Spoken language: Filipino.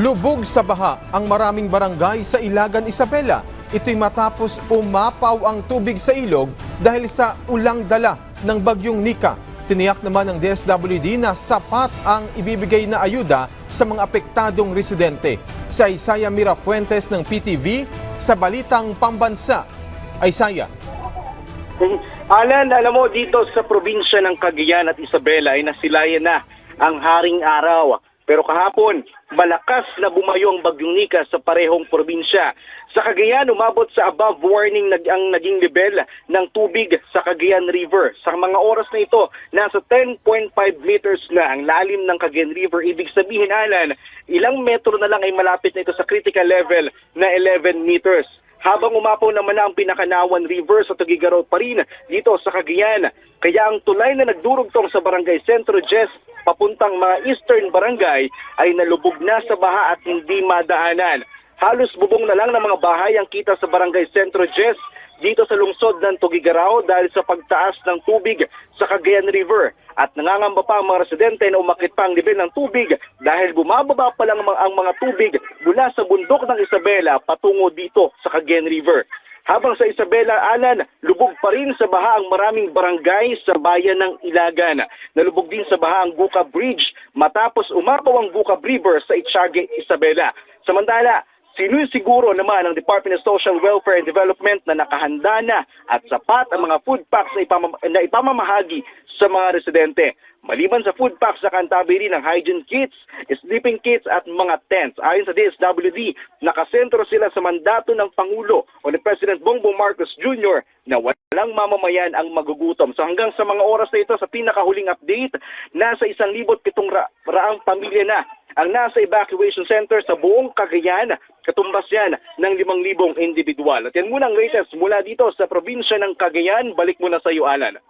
Lubog sa baha ang maraming barangay sa Ilagan, Isabela. Ito'y matapos umapaw ang tubig sa ilog dahil sa ulang dala ng bagyong Nika. Tiniyak naman ng DSWD na sapat ang ibibigay na ayuda sa mga apektadong residente. Sa Isaya Mirafuentes ng PTV sa Balitang Pambansa. Isaya. Alan, alam mo, dito sa probinsya ng Cagayan at Isabela ay nasilayan na ang haring araw. Pero kahapon, malakas na bumayo ang bagyong Nika sa parehong probinsya. Sa Cagayan, umabot sa above warning ang naging level ng tubig sa Cagayan River. Sa mga oras na ito, nasa 10.5 meters na ang lalim ng Cagayan River. Ibig sabihin, Alan, ilang metro na lang ay malapit na ito sa critical level na 11 meters. Habang umapaw naman na ang Pinakanawan River sa Tuguegarao pa rin dito sa Cagayan. Kaya ang tulay na nagdurugtong sa Barangay Centro Jess papuntang mga Eastern Barangay ay nalubog na sa baha at hindi madaanan. Halos bubong na lang ng mga bahay ang kita sa Barangay Centro Jess dito sa lungsod ng Tuguegarao dahil sa pagtaas ng tubig sa Cagayan River. At nangangamba pa ang mga residente na umakit pa ang level ng tubig dahil bumababa pa lang ang mga tubig mula sa bundok ng Isabela patungo dito sa Cagayan River. Habang sa Isabela, Alan, lubog pa rin sa baha ang maraming barangay sa bayan ng Ilagan. Nalubog din sa baha ang Buka Bridge matapos umapaw ang Buka River sa Itiague, Isabela. Samantala, sinusiguro naman ng Department of Social Welfare and Development na nakahanda na at sapat ang mga food packs na ipamamahagi sa mga residente. Maliban sa food packs, nakantabi rin ng hygiene kits, sleeping kits at mga tents. Ayon sa DSWD, nakasentro sila sa mandato ng Pangulo o ni President Bongbong Marcos Jr. na walang mamamayan ang magugutom. So hanggang sa mga oras na ito, sa pinakahuling update, nasa 1,700 pamilya na ang nasa evacuation center sa buong Cagayan, katumbas yan ng 5,000 individual. At yan muna ang latest mula dito sa probinsya ng Cagayan. Balik muna sa iyo, Alan.